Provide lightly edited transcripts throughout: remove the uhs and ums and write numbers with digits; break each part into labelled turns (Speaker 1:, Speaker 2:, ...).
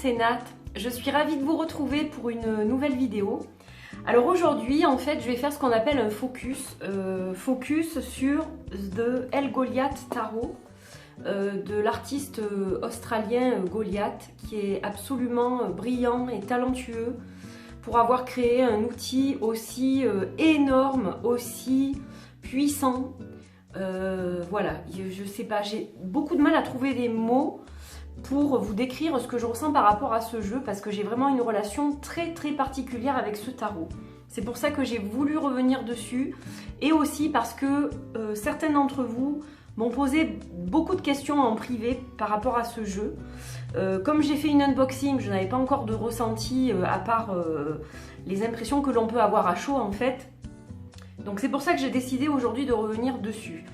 Speaker 1: c'est Nat. Je suis ravie de vous retrouver pour une nouvelle vidéo. Alors aujourd'hui, en fait, je vais faire ce qu'on appelle un focus sur The El Goliath Tarot de l'artiste australien Goliath, qui est absolument brillant et talentueux pour avoir créé un outil aussi énorme, aussi puissant. Voilà, je sais pas, j'ai beaucoup de mal à trouver des mots pour vous décrire ce que je ressens par rapport à ce jeu, parce que j'ai vraiment une relation très particulière avec ce tarot. C'est pour ça que j'ai voulu revenir dessus, et aussi parce que certains d'entre vous m'ont posé beaucoup de questions en privé par rapport à ce jeu. Comme j'ai fait une unboxing, je n'avais pas encore de ressenti à part les impressions que l'on peut avoir à chaud en fait. Donc c'est pour ça que j'ai décidé aujourd'hui de revenir dessus.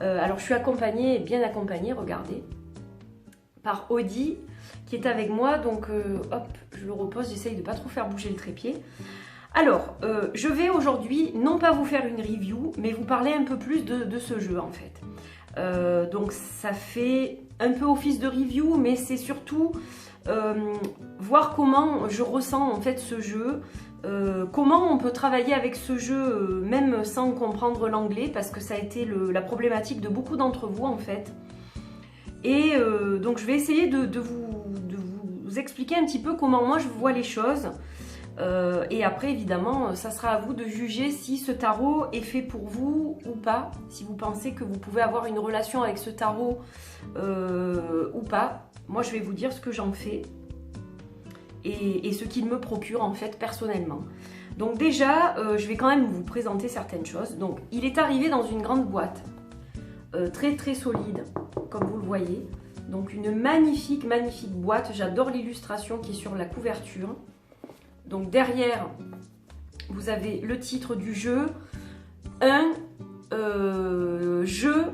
Speaker 1: Alors je suis accompagnée, bien accompagnée, regardez, par Audi qui est avec moi. Donc hop, je le repose, j'essaye de pas trop faire bouger le trépied. Alors, je vais aujourd'hui non pas vous faire une review, mais vous parler un peu plus de ce jeu en fait. Donc ça fait un peu office de review, mais c'est surtout voir comment je ressens en fait ce jeu, comment on peut travailler avec ce jeu même sans comprendre l'anglais, parce que ça a été la problématique de beaucoup d'entre vous en fait. Et donc je vais essayer de vous expliquer un petit peu comment moi je vois les choses. Et après évidemment ça sera à vous de juger si ce tarot est fait pour vous ou pas, si vous pensez que vous pouvez avoir une relation avec ce tarot ou pas. Moi je vais vous dire ce que j'en fais et ce qu'il me procure en fait personnellement. Donc déjà je vais quand même vous présenter certaines choses. Donc il est arrivé dans une grande boîte très solide comme vous le voyez. Donc une magnifique boîte, j'adore l'illustration qui est sur la couverture. Donc derrière, vous avez le titre du jeu, un jeu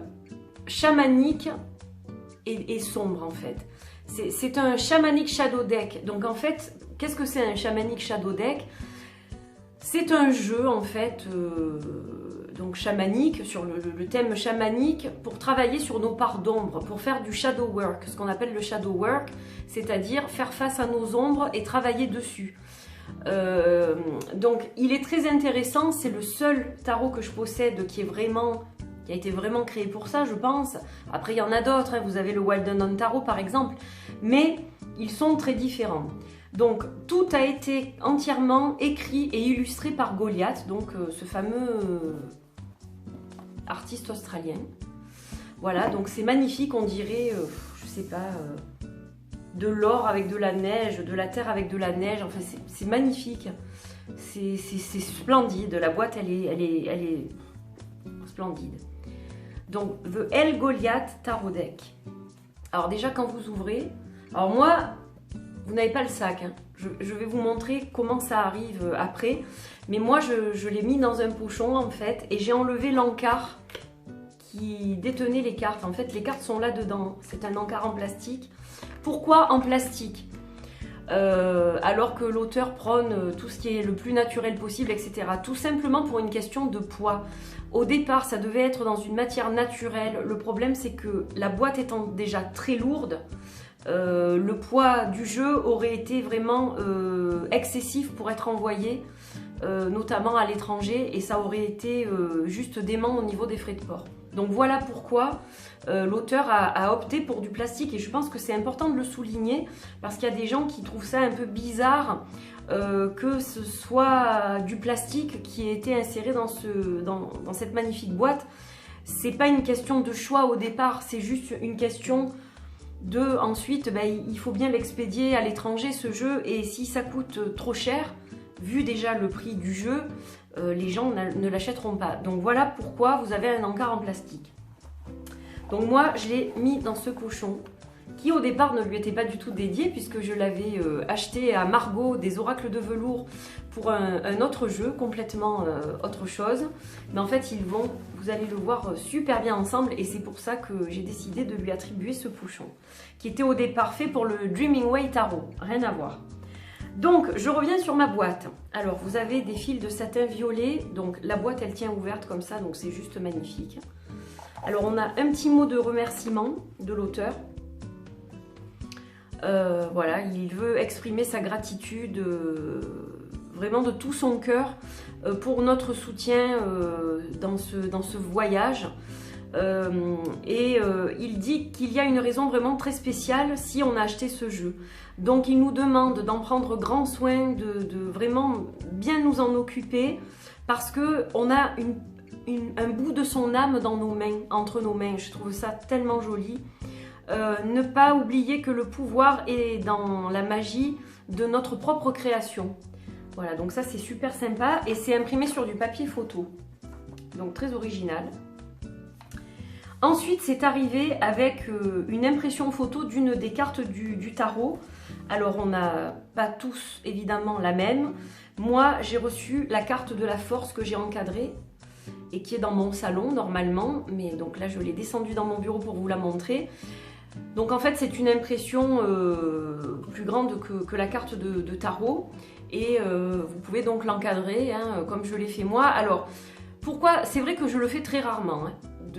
Speaker 1: chamanique et sombre en fait. C'est un Shamanic Shadow Deck. Donc en fait, qu'est-ce que c'est un Shamanic Shadow Deck? C'est un jeu en fait, donc chamanique, sur le thème chamanique, pour travailler sur nos parts d'ombre, pour faire du shadow work, ce qu'on appelle le shadow work, c'est-à-dire faire face à nos ombres et travailler dessus. Donc il est très intéressant, c'est le seul tarot que je possède qui a été vraiment créé pour ça, je pense. Après il y en a d'autres, hein. Vous avez le Wild Unknown Tarot par exemple, mais ils sont très différents. Donc tout a été entièrement écrit et illustré par Goliath, donc ce fameux artiste australien. Voilà, donc c'est magnifique, on dirait, je sais pas, de l'or avec de la neige, de la terre avec de la neige, enfin c'est magnifique, c'est splendide, la boîte elle est splendide. Donc The El Goliath Tarot Deck. Alors déjà quand vous ouvrez, alors moi, vous n'avez pas le sac, hein. Je vais vous montrer comment ça arrive après, mais moi je l'ai mis dans un pochon en fait, et j'ai enlevé l'encart qui détenait les cartes. En fait les cartes sont là dedans, c'est un encart en plastique. Pourquoi en plastique alors que l'auteur prône tout ce qui est le plus naturel possible, etc. Tout simplement pour une question de poids. Au départ, ça devait être dans une matière naturelle. Le problème, c'est que la boîte étant déjà très lourde, le poids du jeu aurait été vraiment excessif pour être envoyé, notamment à l'étranger, et ça aurait été juste dément au niveau des frais de port. Donc voilà pourquoi l'auteur a opté pour du plastique, et je pense que c'est important de le souligner parce qu'il y a des gens qui trouvent ça un peu bizarre que ce soit du plastique qui ait été inséré dans cette magnifique boîte. C'est pas une question de choix au départ, c'est juste une question de ensuite il faut bien l'expédier à l'étranger ce jeu, et si ça coûte trop cher, vu déjà le prix du jeu, les gens ne l'achèteront pas. Donc voilà pourquoi vous avez un encart en plastique. Donc moi je l'ai mis dans ce pochon qui au départ ne lui était pas du tout dédié, puisque je l'avais acheté à Margot des oracles de velours pour un autre jeu, complètement autre chose. Mais en fait ils vont, vous allez le voir, super bien ensemble, et c'est pour ça que j'ai décidé de lui attribuer ce pochon qui était au départ fait pour le Dreaming Way Tarot, rien à voir. Donc je reviens sur ma boîte. Alors vous avez des fils de satin violet, donc la boîte elle tient ouverte comme ça, donc c'est juste magnifique. Alors on a un petit mot de remerciement de l'auteur. Voilà, il veut exprimer sa gratitude vraiment de tout son cœur pour notre soutien dans ce voyage. Il dit qu'il y a une raison vraiment très spéciale si on a acheté ce jeu. Donc il nous demande d'en prendre grand soin, de vraiment bien nous en occuper, parce qu'on a un bout de son âme dans nos mains, entre nos mains. Je trouve ça tellement joli. Ne pas oublier que le pouvoir est dans la magie de notre propre création. Voilà, donc ça c'est super sympa et c'est imprimé sur du papier photo. Donc très original. Ensuite, c'est arrivé avec une impression photo d'une des cartes du tarot. Alors, on n'a pas tous, évidemment, la même. Moi, j'ai reçu la carte de la force que j'ai encadrée et qui est dans mon salon, normalement. Mais donc là, je l'ai descendue dans mon bureau pour vous la montrer. Donc, en fait, c'est une impression plus grande que la carte de tarot. Et vous pouvez donc l'encadrer, hein, comme je l'ai fait moi. Alors, pourquoi? C'est vrai que je le fais très rarement, hein,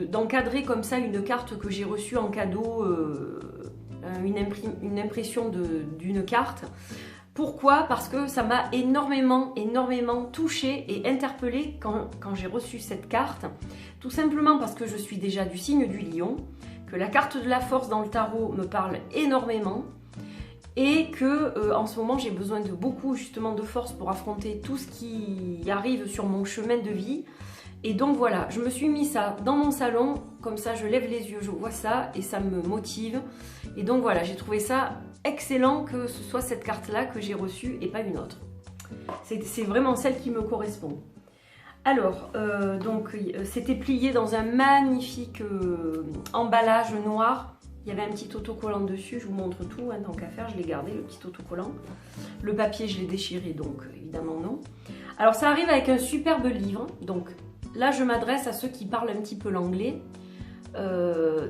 Speaker 1: d'encadrer comme ça une carte que j'ai reçue en cadeau, une impression d'une carte. Pourquoi? Parce que ça m'a énormément touchée et interpellée quand j'ai reçu cette carte. Tout simplement parce que je suis déjà du signe du lion, que la carte de la force dans le tarot me parle énormément et que en ce moment j'ai besoin de beaucoup justement de force pour affronter tout ce qui arrive sur mon chemin de vie. Et donc voilà, je me suis mis ça dans mon salon, comme ça je lève les yeux, je vois ça et ça me motive. Et donc voilà, j'ai trouvé ça excellent que ce soit cette carte-là que j'ai reçue et pas une autre. C'est vraiment celle qui me correspond. Alors, donc c'était plié dans un magnifique emballage noir. Il y avait un petit autocollant dessus, je vous montre tout, hein, tant qu'à faire, je l'ai gardé, le petit autocollant. Le papier, je l'ai déchiré, donc évidemment non. Alors ça arrive avec un superbe livre, donc là je m'adresse à ceux qui parlent un petit peu l'anglais.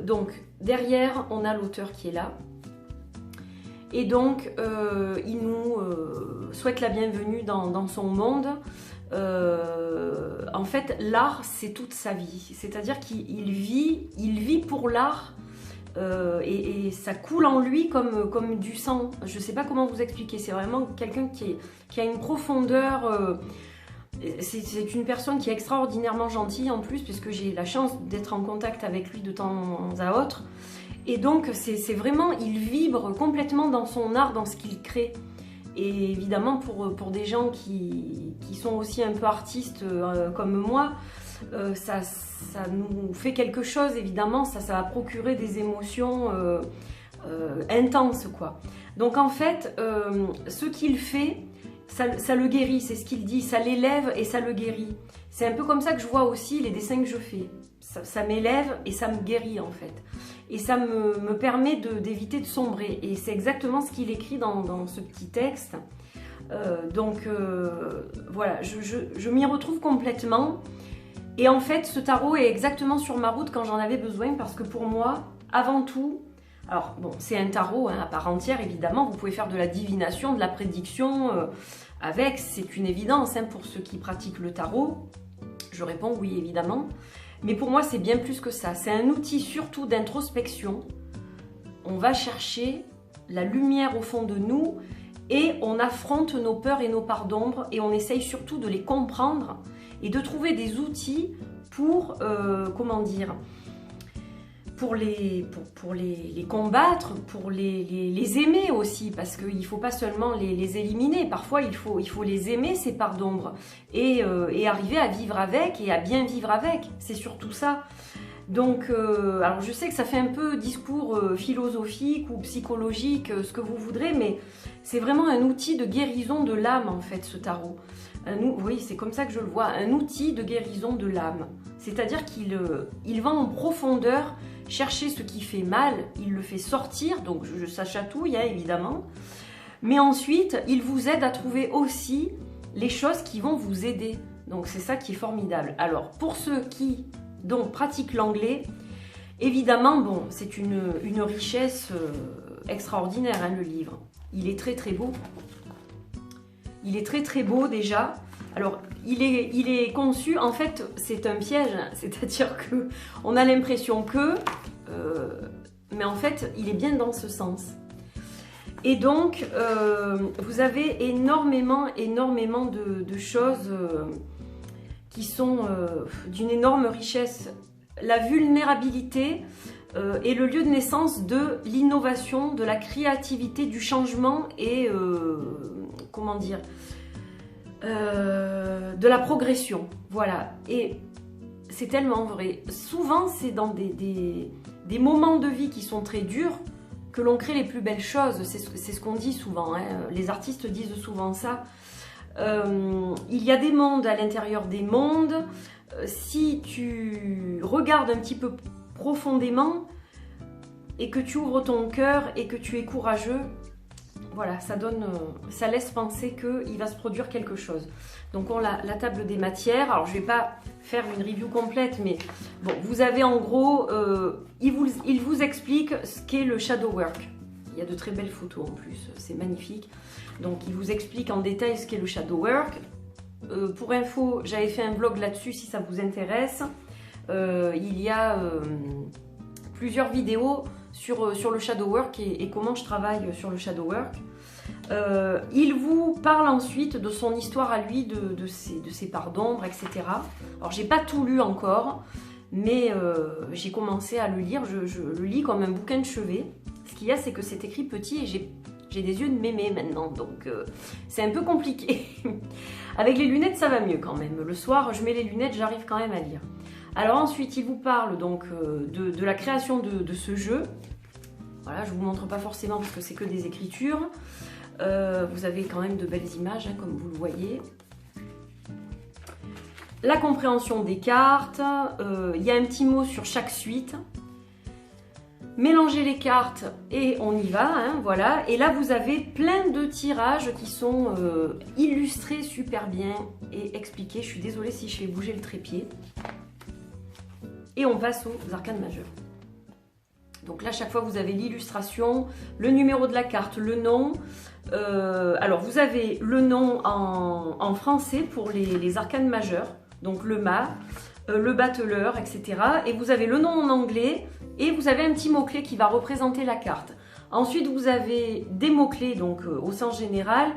Speaker 1: Donc derrière, on a l'auteur qui est là. Et donc, il nous souhaite la bienvenue dans son monde. En fait, l'art, c'est toute sa vie. C'est-à-dire qu'il vit pour l'art. Et ça coule en lui comme du sang. Je ne sais pas comment vous expliquer. C'est vraiment quelqu'un qui a une profondeur. C'est une personne qui est extraordinairement gentille en plus, puisque j'ai la chance d'être en contact avec lui de temps à autre. Et donc, c'est vraiment, il vibre complètement dans son art, dans ce qu'il crée. Et évidemment, pour des gens qui sont aussi un peu artistes comme moi, ça nous fait quelque chose, évidemment, ça va procurer des émotions intenses, quoi. Donc en fait, ce qu'il fait, ça le guérit, c'est ce qu'il dit, ça l'élève et ça le guérit. C'est un peu comme ça que je vois aussi les dessins que je fais. Ça m'élève et ça me guérit en fait. Et ça me permet d'éviter de sombrer. Et c'est exactement ce qu'il écrit dans ce petit texte. Voilà, je m'y retrouve complètement. Et en fait, ce tarot est exactement sur ma route quand j'en avais besoin, parce que pour moi, avant tout, alors bon, c'est un tarot hein, à part entière, évidemment, vous pouvez faire de la divination, de la prédiction avec, c'est une évidence hein, pour ceux qui pratiquent le tarot. Je réponds oui, évidemment. Mais pour moi, c'est bien plus que ça. C'est un outil surtout d'introspection. On va chercher la lumière au fond de nous et on affronte nos peurs et nos parts d'ombre et on essaye surtout de les comprendre et de trouver des outils pour, comment dire, pour les combattre, pour les aimer aussi, parce qu'il ne faut pas seulement les éliminer, parfois il faut les aimer, ces parts d'ombre, et arriver à vivre avec et à bien vivre avec, c'est surtout ça. Donc, alors je sais que ça fait un peu discours philosophique ou psychologique, ce que vous voudrez, mais c'est vraiment un outil de guérison de l'âme en fait, ce tarot. Oui, c'est comme ça que je le vois, un outil de guérison de l'âme. C'est-à-dire qu'il va en profondeur chercher ce qui fait mal, il le fait sortir, donc ça chatouille hein, évidemment, mais ensuite il vous aide à trouver aussi les choses qui vont vous aider. Donc c'est ça qui est formidable. Alors pour ceux qui donc pratiquent l'anglais, évidemment, bon, c'est une richesse extraordinaire hein, le livre. Il est très très beau. Il est très très beau déjà. Alors, il est conçu, en fait, c'est un piège, c'est-à-dire que on a l'impression que, mais en fait, il est bien dans ce sens. Et donc, vous avez énormément de choses qui sont d'une énorme richesse. La vulnérabilité est le lieu de naissance de l'innovation, de la créativité, du changement et, comment dire, de la progression. Voilà. Et c'est tellement vrai. Souvent, c'est dans des moments de vie qui sont très durs que l'on crée les plus belles choses. C'est ce qu'on dit souvent, hein. Les artistes disent souvent ça. Il y a des mondes à l'intérieur des mondes. Si tu regardes un petit peu profondément et que tu ouvres ton cœur et que tu es courageux, voilà, ça laisse penser qu'il va se produire quelque chose. Donc on a la table des matières. Alors je ne vais pas faire une review complète, mais bon, vous avez en gros, il vous explique ce qu'est le shadow work. Il y a de très belles photos en plus, c'est magnifique. Donc il vous explique en détail ce qu'est le shadow work. Pour info, j'avais fait un vlog là-dessus si ça vous intéresse. Il y a plusieurs vidéos sur le shadow work et comment je travaille sur le shadow work. Il vous parle ensuite de son histoire à lui, de ses parts d'ombre, etc. Alors j'ai pas tout lu encore, mais j'ai commencé à le lire. Je le lis comme un bouquin de chevet. Ce qu'il y a, c'est que c'est écrit petit et j'ai des yeux de mémé maintenant, donc c'est un peu compliqué. Avec les lunettes, ça va mieux quand même. Le soir, je mets les lunettes, j'arrive quand même à lire. Alors ensuite, il vous parle donc de la création de ce jeu. Voilà, je ne vous montre pas forcément parce que c'est que des écritures. Vous avez quand même de belles images, hein, comme vous le voyez. La compréhension des cartes. Il y a un petit mot sur chaque suite. Mélangez les cartes et on y va, hein, voilà. Et là, vous avez plein de tirages qui sont illustrés super bien et expliqués. Je suis désolée si je fais bouger le trépied. Et on passe aux arcanes majeures. Donc là, chaque fois, vous avez l'illustration, le numéro de la carte, le nom. Alors, vous avez le nom en français pour les arcanes majeures. Donc le mât, le battleur, etc. Et vous avez le nom en anglais et vous avez un petit mot-clé qui va représenter la carte. Ensuite, vous avez des mots-clés donc au sens général,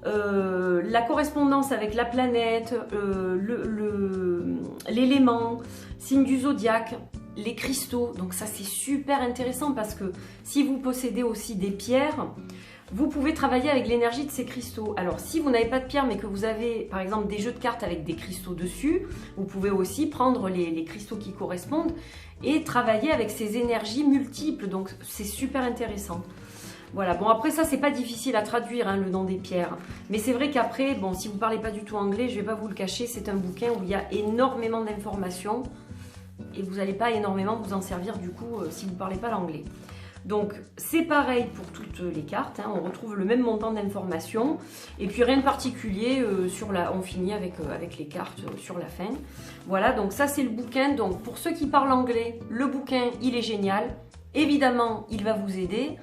Speaker 1: la correspondance avec la planète, l'élément, signe du zodiaque, les cristaux. Donc ça, c'est super intéressant parce que si vous possédez aussi des pierres, vous pouvez travailler avec l'énergie de ces cristaux. Alors, si vous n'avez pas de pierre, mais que vous avez, par exemple, des jeux de cartes avec des cristaux dessus, vous pouvez aussi prendre les cristaux qui correspondent et travailler avec ces énergies multiples. Donc, c'est super intéressant. Voilà, bon, après ça, c'est pas difficile à traduire, hein, le nom des pierres. Mais c'est vrai qu'après, bon, si vous ne parlez pas du tout anglais, je ne vais pas vous le cacher, c'est un bouquin où il y a énormément d'informations et vous n'allez pas énormément vous en servir, du coup, si vous ne parlez pas l'anglais. Donc c'est pareil pour toutes les cartes, hein, on retrouve le même montant d'informations et puis rien de particulier, on finit avec les cartes sur la fin. Voilà, donc ça c'est le bouquin. Donc pour ceux qui parlent anglais, le bouquin il est génial, évidemment il va vous aider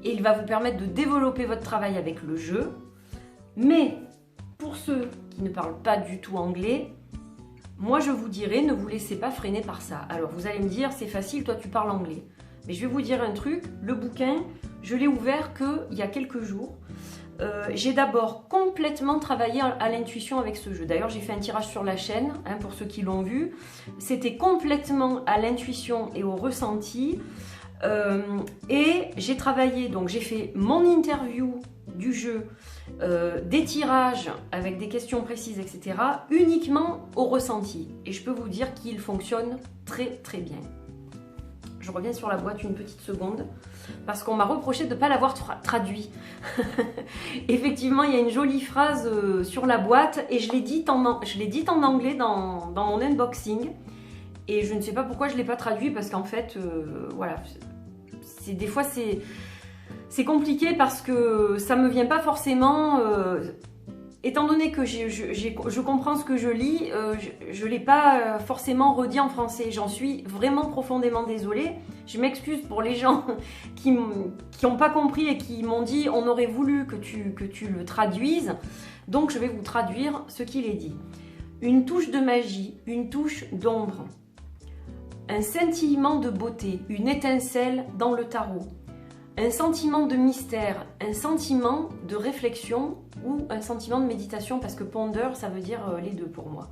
Speaker 1: et il va vous permettre de développer votre travail avec le jeu. Mais pour ceux qui ne parlent pas du tout anglais, moi je vous dirais ne vous laissez pas freiner par ça. Alors vous allez me dire c'est facile, toi tu parles anglais. Mais je vais vous dire un truc, le bouquin, je l'ai ouvert qu'il y a quelques jours. J'ai d'abord complètement travaillé à l'intuition avec ce jeu. D'ailleurs, j'ai fait un tirage sur la chaîne, hein, pour ceux qui l'ont vu. C'était complètement à l'intuition et au ressenti. Et j'ai travaillé, donc j'ai fait mon interview du jeu, des tirages avec des questions précises, etc. uniquement au ressenti. Et je peux vous dire qu'il fonctionne très très bien. Je reviens sur la boîte une petite seconde parce qu'on m'a reproché de ne pas l'avoir traduit. Effectivement, il y a une jolie phrase sur la boîte et je l'ai dite en anglais dans mon unboxing. Et je ne sais pas pourquoi je ne l'ai pas traduit parce qu'en fait, voilà, des fois c'est compliqué parce que ça ne me vient pas forcément... Étant donné que je comprends ce que je lis, je ne l'ai pas forcément redit en français. J'en suis vraiment profondément désolée. Je m'excuse pour les gens qui n'ont pas compris et qui m'ont dit on aurait voulu que tu le traduises. Donc je vais vous traduire ce qu'il est dit. Une touche de magie, une touche d'ombre, un scintillement de beauté, une étincelle dans le tarot. un sentiment de mystère, un sentiment de réflexion ou un sentiment de méditation, parce que ponder, ça veut dire les deux pour moi.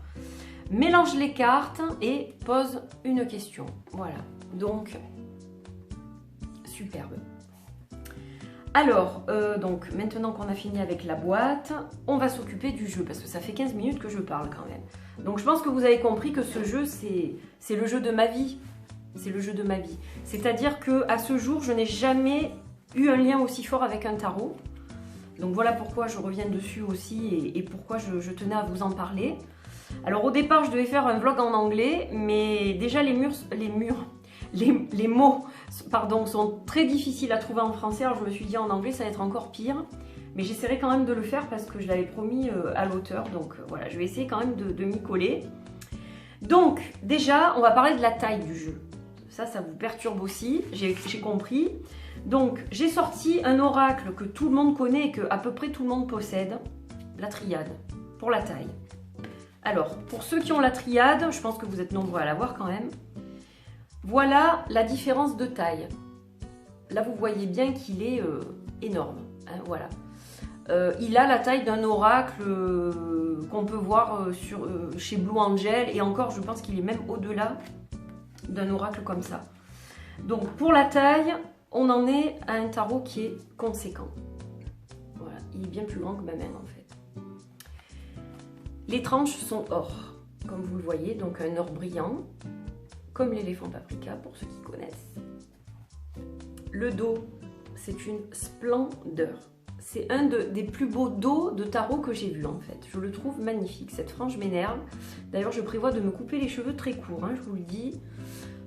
Speaker 1: Mélange les cartes et pose une question. Voilà, donc, superbe. Alors, donc maintenant qu'on a fini avec la boîte, on va s'occuper du jeu, parce que ça fait 15 minutes que je parle quand même. Donc je pense que vous avez compris que ce jeu, c'est le jeu de ma vie. C'est le jeu de ma vie. C'est-à-dire qu'à ce jour, je n'ai jamais eu un lien aussi fort avec un tarot. Donc voilà pourquoi je reviens dessus aussi et pourquoi je tenais à vous en parler. Alors au départ, je devais faire un vlog en anglais, mais déjà les mots pardon, sont très difficiles à trouver en français, alors je me suis dit en anglais ça va être encore pire, mais j'essaierai quand même de le faire parce que je l'avais promis à l'auteur, donc voilà, je vais essayer quand même de m'y coller. Donc déjà, on va parler de la taille du jeu, ça vous perturbe aussi, j'ai compris. Donc j'ai sorti un oracle que tout le monde connaît et que à peu près tout le monde possède, la triade, pour la taille. Alors, pour ceux qui ont la triade, je pense que vous êtes nombreux à l'avoir quand même. Voilà la différence de taille. Là, vous voyez bien qu'il est énorme. Hein, voilà. Il a la taille d'un oracle qu'on peut voir chez Blue Angel. Et encore, je pense qu'il est même au-delà d'un oracle comme ça. Donc, pour la taille, on en est à un tarot qui est conséquent. Voilà, il est bien plus grand que ma main en fait. Les tranches sont or, comme vous le voyez, donc un or brillant. Comme l'éléphant paprika, pour ceux qui connaissent. Le dos, c'est une splendeur. C'est un des plus beaux dos de tarot que j'ai vu en fait. Je le trouve magnifique. Cette frange m'énerve. D'ailleurs, je prévois de me couper les cheveux très courts, hein, je vous le dis.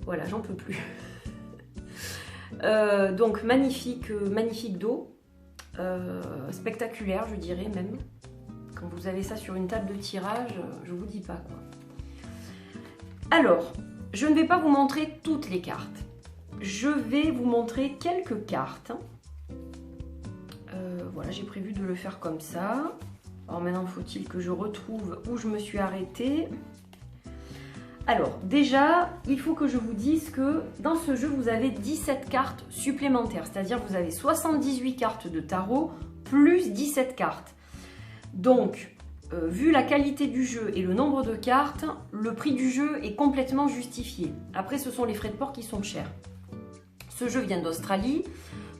Speaker 1: Voilà, j'en peux plus. Donc, magnifique dos. Spectaculaire, je dirais même. Quand vous avez ça sur une table de tirage, je vous dis pas quoi. Alors, je ne vais pas vous montrer toutes les cartes. Je vais vous montrer quelques cartes. Voilà, j'ai prévu de le faire comme ça. Alors maintenant, faut-il que je retrouve où je me suis arrêtée. Alors, déjà, il faut que je vous dise que dans ce jeu, vous avez 17 cartes supplémentaires. C'est-à-dire que vous avez 78 cartes de tarot plus 17 cartes. Donc, vu la qualité du jeu et le nombre de cartes, le prix du jeu est complètement justifié. Après, ce sont les frais de port qui sont chers. Ce jeu vient d'Australie.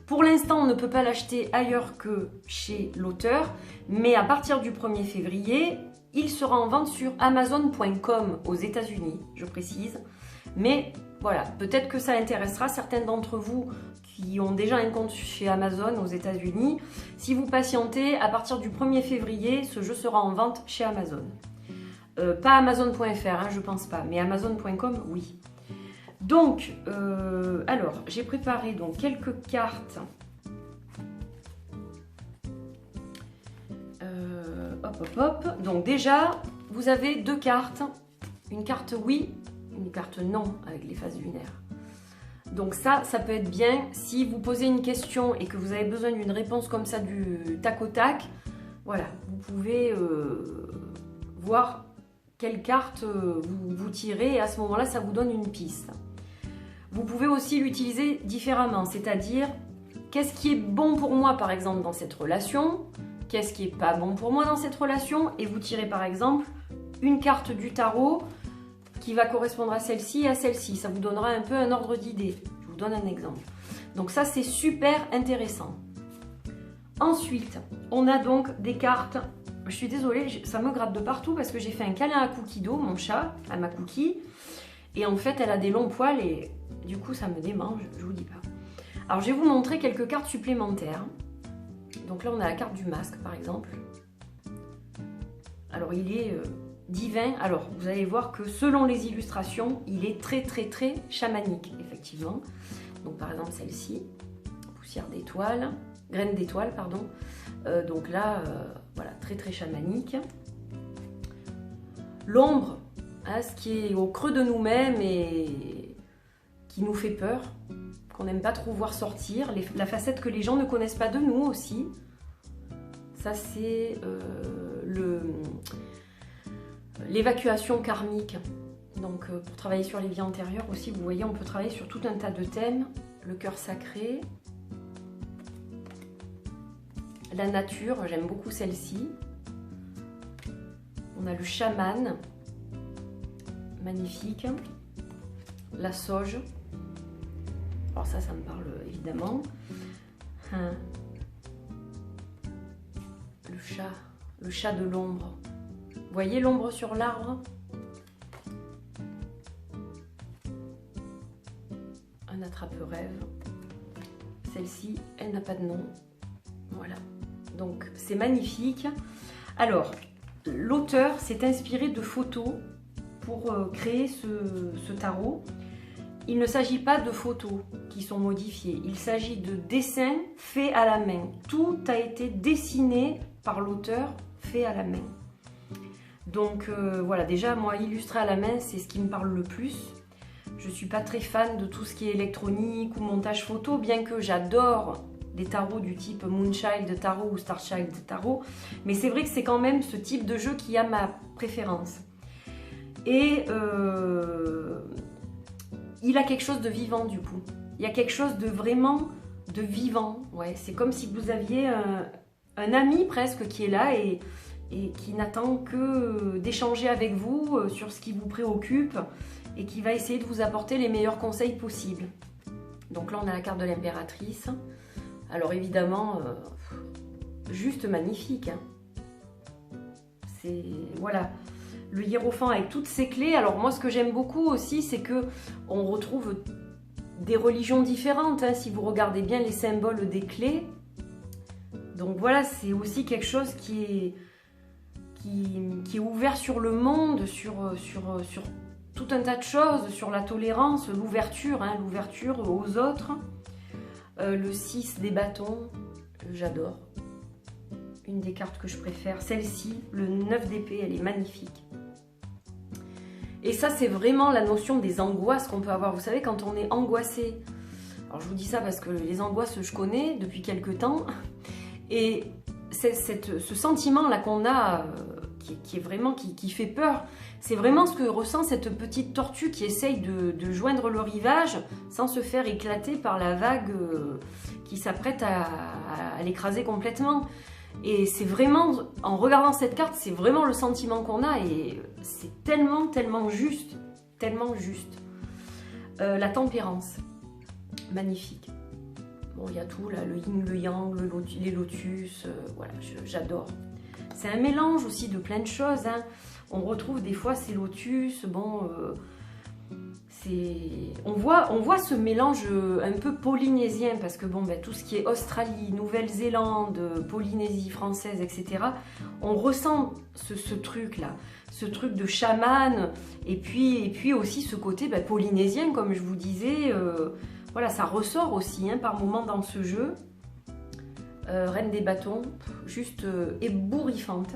Speaker 1: Pour l'instant, on ne peut pas l'acheter ailleurs que chez l'auteur, mais à partir du 1er février, il sera en vente sur Amazon.com aux États-Unis, je précise. Mais voilà, peut-être que ça intéressera certains d'entre vous qui ont déjà un compte chez Amazon aux États-Unis. Si vous patientez, à partir du 1er février, ce jeu sera en vente chez Amazon. Pas Amazon.fr, hein, je pense pas, mais Amazon.com, oui. Donc, alors, j'ai préparé donc quelques cartes. Hop. Donc déjà, vous avez deux cartes. Une carte oui, une carte non, avec les phases lunaires. Donc ça peut être bien si vous posez une question et que vous avez besoin d'une réponse comme ça du tac au tac. Voilà, vous pouvez voir quelle carte vous tirez et à ce moment-là, ça vous donne une piste. Vous pouvez aussi l'utiliser différemment, c'est-à-dire qu'est-ce qui est bon pour moi par exemple dans cette relation, qu'est-ce qui est pas bon pour moi dans cette relation, et vous tirez par exemple une carte du tarot qui va correspondre à celle-ci et à celle-ci. Ça vous donnera un peu un ordre d'idée. Je vous donne un exemple. Donc ça, c'est super intéressant. Ensuite, on a donc des cartes. Je suis désolée, ça me gratte de partout parce que j'ai fait un câlin à Cookie-Do, mon chat, à ma Cookie. Et en fait, elle a des longs poils et du coup, ça me démange, je vous dis pas. Alors, je vais vous montrer quelques cartes supplémentaires. Donc là, on a la carte du masque, par exemple. Alors, il est divin. Alors, vous allez voir que selon les illustrations, il est très chamanique, effectivement. Donc, par exemple, celle-ci, poussière d'étoile, graine d'étoile, pardon. Donc là, voilà, très chamanique. L'ombre, hein, ce qui est au creux de nous-mêmes et qui nous fait peur, qu'on n'aime pas trop voir sortir, la facette que les gens ne connaissent pas de nous aussi. Ça, c'est l'évacuation karmique. Donc, pour travailler sur les vies antérieures aussi, vous voyez, on peut travailler sur tout un tas de thèmes. Le cœur sacré, la nature, j'aime beaucoup celle-ci. On a le chaman, magnifique. La sauge. Alors ça me parle évidemment. Le chat de l'ombre. Vous voyez l'ombre sur l'arbre? Un attrape-rêve. Celle-ci, elle n'a pas de nom. Voilà. Donc c'est magnifique. Alors, l'auteur s'est inspiré de photos pour créer ce tarot. Il ne s'agit pas de photos qui sont modifiées. Il s'agit de dessins faits à la main. Tout a été dessiné par l'auteur, fait à la main. Donc voilà, déjà moi illustrer à la main, c'est ce qui me parle le plus. Je ne suis pas très fan de tout ce qui est électronique ou montage photo, bien que j'adore des tarots du type Moonchild Tarot ou Starchild Tarot. Mais c'est vrai que c'est quand même ce type de jeu qui a ma préférence. Et il a quelque chose de vivant du coup. Il y a quelque chose de vraiment de vivant. Ouais, c'est comme si vous aviez un ami presque qui est là et qui n'attend que d'échanger avec vous sur ce qui vous préoccupe et qui va essayer de vous apporter les meilleurs conseils possibles. Donc là, on a la carte de l'impératrice. Alors évidemment, juste magnifique. Hein. C'est... Voilà. Le hiérophant avec toutes ses clés. Alors moi, ce que j'aime beaucoup aussi, c'est que on retrouve des religions différentes. Hein, si vous regardez bien les symboles des clés. Donc voilà, c'est aussi quelque chose qui est ouvert sur le monde, sur tout un tas de choses, sur la tolérance, l'ouverture, hein, l'ouverture aux autres. Le 6 des bâtons, j'adore. Une des cartes que je préfère. Celle-ci, le 9 d'épée, elle est magnifique. Et ça, c'est vraiment la notion des angoisses qu'on peut avoir. Vous savez, quand on est angoissé, alors je vous dis ça parce que les angoisses, je connais depuis quelques temps. Et ce sentiment-là qu'on a, qui est vraiment, qui fait peur, c'est vraiment ce que ressent cette petite tortue qui essaye de joindre le rivage sans se faire éclater par la vague qui s'apprête à l'écraser complètement. Et c'est vraiment, en regardant cette carte, c'est vraiment le sentiment qu'on a et c'est tellement, tellement juste, tellement juste. La tempérance, magnifique. Bon, il y a tout là, le yin, le yang, les lotus, voilà, j'adore. C'est un mélange aussi de plein de choses. Hein. On retrouve des fois ces lotus, bon, on voit ce mélange un peu polynésien, parce que bon, ben, tout ce qui est Australie, Nouvelle-Zélande, Polynésie française, etc., on ressent ce truc-là, ce truc de chaman, et puis aussi ce côté ben, polynésien, comme je vous disais, voilà, ça ressort aussi hein, par moments dans ce jeu. Reine des bâtons, juste ébouriffante.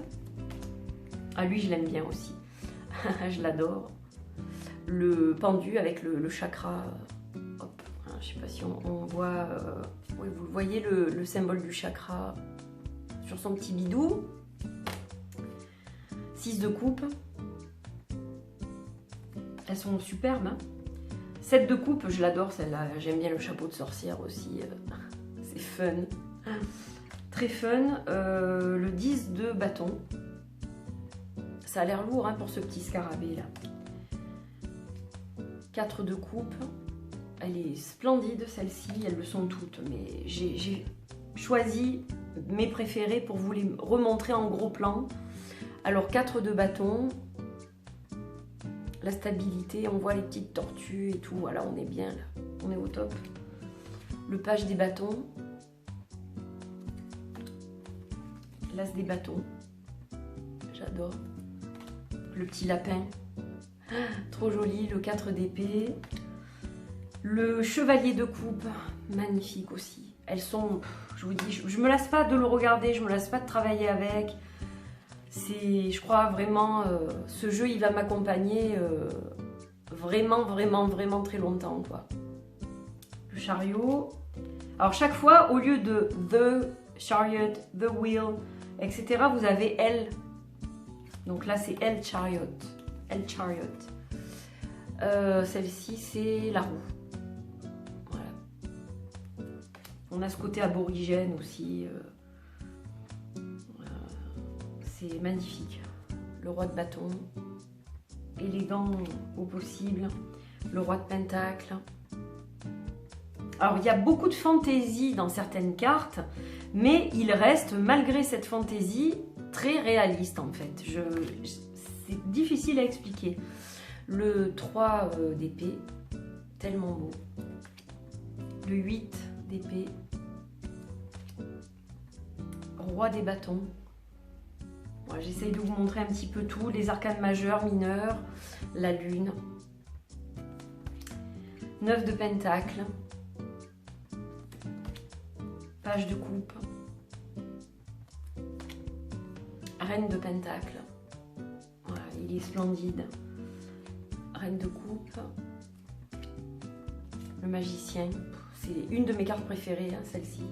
Speaker 1: Ah, lui, je l'aime bien aussi. Je l'adore. Le pendu avec le chakra. Hop, hein, je sais pas si on voit. Oui, vous voyez le symbole du chakra sur son petit bidou. 6 de coupe. Elles sont superbes. Hein. 7 de coupe, je l'adore celle-là. J'aime bien le chapeau de sorcière aussi. C'est fun. Très fun. Le 10 de bâton. Ça a l'air lourd hein, pour ce petit scarabée là. 4 de coupe. Elle est splendide celle-ci. Elles le sont toutes. Mais j'ai choisi mes préférés pour vous les remontrer en gros plan. Alors 4 de bâton. La stabilité. On voit les petites tortues et tout. Voilà, on est bien là. On est au top. Le page des bâtons. L'as des bâtons. J'adore. Le petit lapin. Trop joli. Le 4 d'épée. Le chevalier de coupe. Magnifique aussi. Elles sont... Je vous dis, je me lasse pas de le regarder. Je me lasse pas de travailler avec. C'est, je crois vraiment... ce jeu, il va m'accompagner vraiment, vraiment, vraiment très longtemps, quoi. Le chariot. Alors, chaque fois, au lieu de The Chariot, The Wheel, etc., vous avez L. Donc là, c'est L Chariot. L Chariot. Celle-ci, c'est la roue. Voilà. On a ce côté aborigène aussi. c'est magnifique. Le roi de bâton, élégant au possible. Le roi de pentacle. Alors, il y a beaucoup de fantaisie dans certaines cartes, mais il reste, malgré cette fantaisie, très réaliste en fait. C'est difficile à expliquer. Le 3 d'épée, tellement beau. Le 8 d'épée. Roi des bâtons. Voilà, j'essaye de vous montrer un petit peu tout. Les arcanes majeurs, mineurs, la lune. 9 de pentacle. Page de coupe. Reine de pentacle. Voilà, il est splendide. Reine de coupe. Le magicien. C'est une de mes cartes préférées, hein, celle-ci.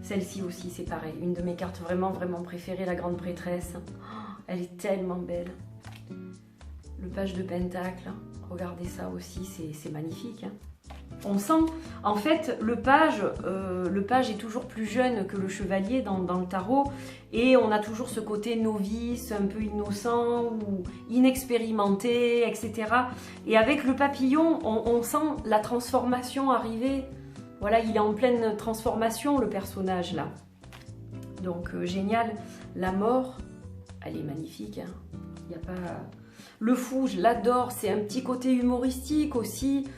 Speaker 1: Celle-ci aussi, c'est pareil. Une de mes cartes vraiment, vraiment préférées, la grande prêtresse. Oh, elle est tellement belle. Le page de pentacle. Regardez ça aussi, c'est magnifique. Hein. On sent, en fait, le page est toujours plus jeune que le chevalier dans le tarot, et on a toujours ce côté novice, un peu innocent ou inexpérimenté, etc. Et avec le papillon, on sent la transformation arriver. Voilà, il est en pleine transformation, le personnage là. Donc génial. La mort, elle est magnifique. Hein. Il n'y a pas... Le fou, je l'adore. C'est un petit côté humoristique aussi.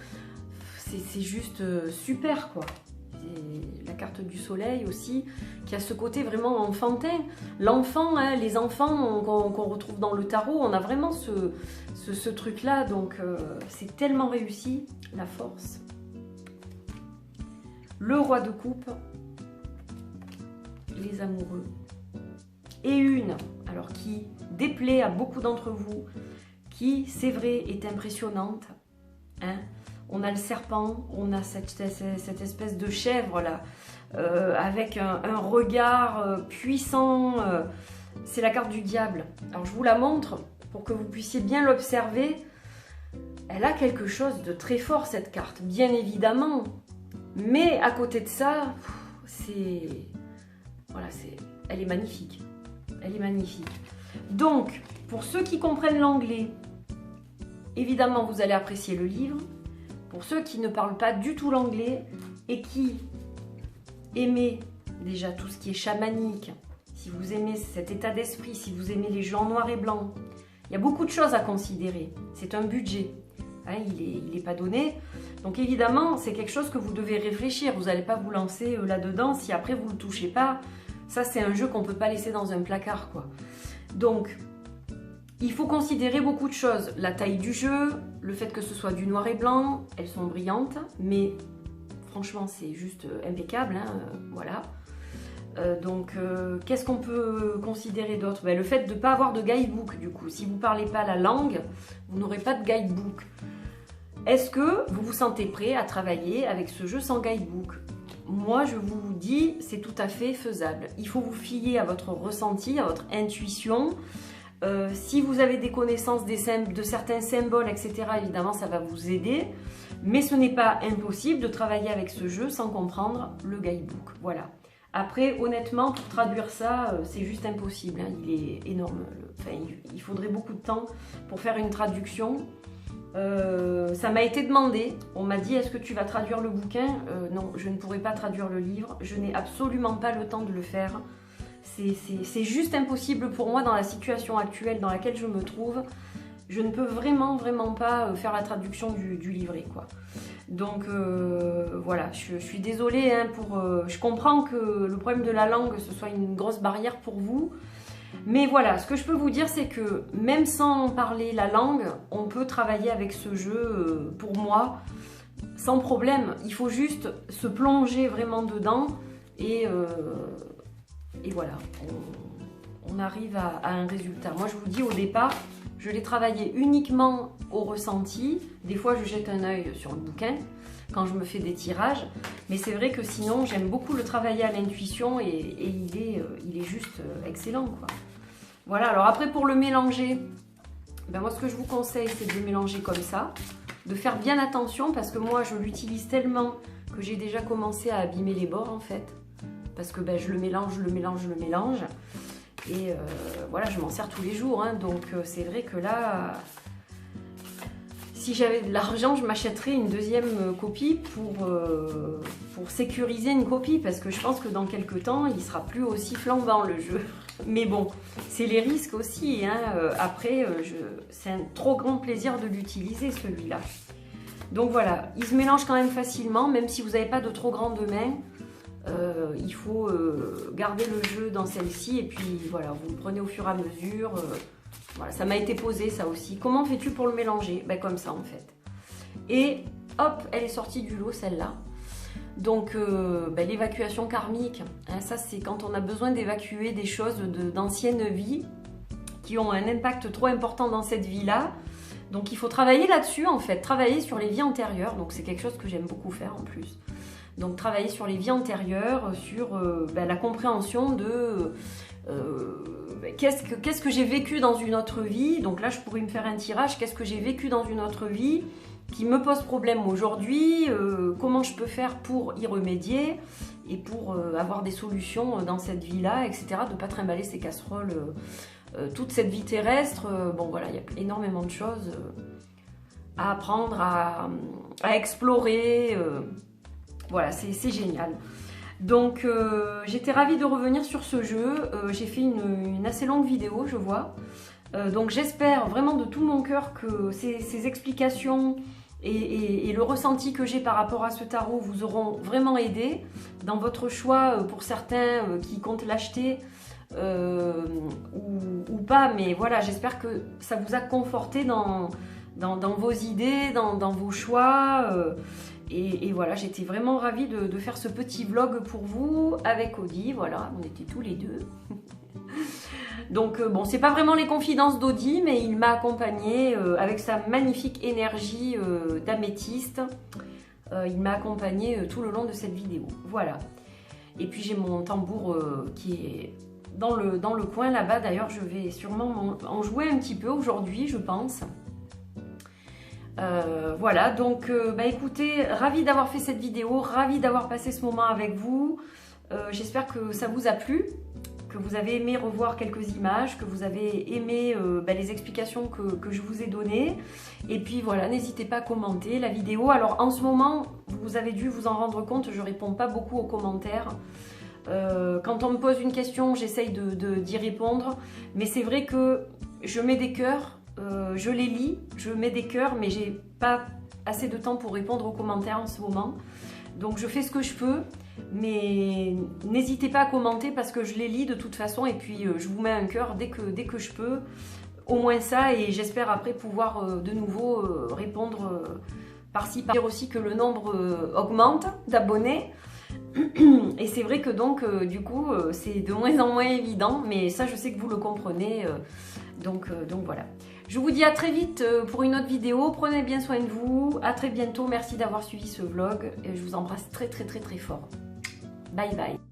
Speaker 1: C'est juste super quoi. La carte du soleil aussi, qui a ce côté vraiment enfantin. L'enfant, hein, les enfants qu'on retrouve dans le tarot, on a vraiment ce truc-là. Donc c'est tellement réussi, la force. Le roi de coupe, les amoureux. Et une, alors qui déplaît à beaucoup d'entre vous, qui, c'est vrai, est impressionnante. Hein. On a le serpent, on a cette espèce de chèvre là, avec un regard puissant. C'est la carte du diable. Alors je vous la montre pour que vous puissiez bien l'observer. Elle a quelque chose de très fort cette carte, bien évidemment. Mais à côté de ça, elle est magnifique. Elle est magnifique. Donc, pour ceux qui comprennent l'anglais, évidemment vous allez apprécier le livre. Pour ceux qui ne parlent pas du tout l'anglais et qui aimez déjà tout ce qui est chamanique, si vous aimez cet état d'esprit, si vous aimez les jeux en noir et blanc, il y a beaucoup de choses à considérer. C'est un budget, hein, il n'est pas donné. Donc évidemment, c'est quelque chose que vous devez réfléchir. Vous n'allez pas vous lancer là-dedans si après vous ne le touchez pas. Ça, c'est un jeu qu'on ne peut pas laisser dans un placard, quoi. Donc, il faut considérer beaucoup de choses. La taille du jeu, le fait que ce soit du noir et blanc, elles sont brillantes, mais franchement, c'est juste impeccable, hein, voilà. Donc, qu'est-ce qu'on peut considérer d'autre? Le fait de ne pas avoir de guidebook, du coup. Si vous ne parlez pas la langue, vous n'aurez pas de guidebook. Est-ce que vous vous sentez prêt à travailler avec ce jeu sans guidebook? Moi, je vous dis, c'est tout à fait faisable. Il faut vous fier à votre ressenti, à votre intuition. Si vous avez des connaissances de certains symboles, etc., évidemment, ça va vous aider. Mais ce n'est pas impossible de travailler avec ce jeu sans comprendre le guidebook. Voilà. Après, honnêtement, pour traduire ça, c'est juste impossible. Hein. Il est énorme. Enfin, il faudrait beaucoup de temps pour faire une traduction. Ça m'a été demandé. On m'a dit, est-ce que tu vas traduire le bouquin? Non, je ne pourrai pas traduire le livre. Je n'ai absolument pas le temps de le faire. C'est juste impossible pour moi dans la situation actuelle dans laquelle je me trouve. Je ne peux vraiment pas faire la traduction du livret, quoi. Donc voilà, je suis désolée, hein, je comprends que le problème de la langue, ce soit une grosse barrière pour vous. Mais voilà, ce que je peux vous dire, c'est que même sans parler la langue, on peut travailler avec ce jeu, pour moi, sans problème. Il faut juste se plonger vraiment dedans et voilà, on arrive à un résultat. Moi, je vous dis, au départ, je l'ai travaillé uniquement au ressenti. Des fois, je jette un œil sur le bouquin quand je me fais des tirages. Mais c'est vrai que sinon, j'aime beaucoup le travailler à l'intuition et il est juste excellent, quoi. Voilà, alors après, pour le mélanger, moi, ce que je vous conseille, c'est de le mélanger comme ça. De faire bien attention parce que moi, je l'utilise tellement que j'ai déjà commencé à abîmer les bords, en fait. Parce que je le mélange, Et voilà, je m'en sers tous les jours, hein, donc c'est vrai que là, si j'avais de l'argent, je m'achèterais une deuxième copie pour sécuriser une copie, parce que je pense que dans quelques temps, il sera plus aussi flambant le jeu. Mais bon, c'est les risques aussi, hein. Après, c'est un trop grand plaisir de l'utiliser celui-là. Donc voilà, il se mélange quand même facilement, même si vous n'avez pas de trop grandes mains. Il faut garder le jeu dans celle-ci et puis voilà, vous le prenez au fur et à mesure. Voilà, ça m'a été posé ça aussi. Comment fais-tu pour le mélanger? Ben, comme ça en fait. Et hop, elle est sortie du lot celle-là. Donc ben, l'évacuation karmique, hein, ça c'est quand on a besoin d'évacuer des choses d'anciennes vies qui ont un impact trop important dans cette vie-là. Donc il faut travailler là-dessus en fait, travailler sur les vies antérieures. Donc c'est quelque chose que j'aime beaucoup faire en plus. Donc travailler sur les vies antérieures, sur ben, la compréhension de qu'est-ce que j'ai vécu dans une autre vie. Donc là je pourrais me faire un tirage, qu'est-ce que j'ai vécu dans une autre vie qui me pose problème aujourd'hui, comment je peux faire pour y remédier et pour avoir des solutions dans cette vie-là, etc. De ne pas trimballer ces casseroles toute cette vie terrestre. Bon voilà, il y a énormément de choses à apprendre, à explorer. Voilà, c'est génial. Donc j'étais ravie de revenir sur ce jeu. J'ai fait une assez longue vidéo, je vois. Donc j'espère vraiment de tout mon cœur que ces explications et le ressenti que j'ai par rapport à ce tarot vous auront vraiment aidé dans votre choix, pour certains qui comptent l'acheter ou pas. Mais voilà, j'espère que ça vous a conforté dans vos idées, dans vos choix. Et voilà, j'étais vraiment ravie de faire ce petit vlog pour vous avec Audi. Voilà, on était tous les deux. Donc bon, c'est pas vraiment les confidences d'Audi, mais il m'a accompagnée avec sa magnifique énergie d'améthyste. Il m'a accompagnée tout le long de cette vidéo. Voilà. Et puis j'ai mon tambour qui est dans le coin là-bas. D'ailleurs, je vais sûrement en jouer un petit peu aujourd'hui, je pense. Voilà, donc bah écoutez, ravie d'avoir fait cette vidéo, ravie d'avoir passé ce moment avec vous. J'espère que ça vous a plu, que vous avez aimé revoir quelques images, que vous avez aimé bah, les explications que je vous ai données. Et puis voilà, n'hésitez pas à commenter la vidéo. Alors en ce moment, vous avez dû vous en rendre compte, je réponds pas beaucoup aux commentaires. Quand on me pose une question, j'essaye d'y répondre. Mais c'est vrai que je mets des cœurs. Je les lis, je mets des cœurs, mais j'ai pas assez de temps pour répondre aux commentaires en ce moment. Donc je fais ce que je peux, mais n'hésitez pas à commenter parce que je les lis de toute façon et puis je vous mets un cœur dès que je peux. Au moins ça, et j'espère après pouvoir de nouveau répondre par-ci, par-là. Aussi que le nombre augmente d'abonnés. Et c'est vrai que donc du coup c'est de moins en moins évident, mais ça je sais que vous le comprenez. Donc voilà. Je vous dis à très vite pour une autre vidéo. Prenez bien soin de vous. À très bientôt. Merci d'avoir suivi ce vlog. Et je vous embrasse très très très très fort. Bye bye.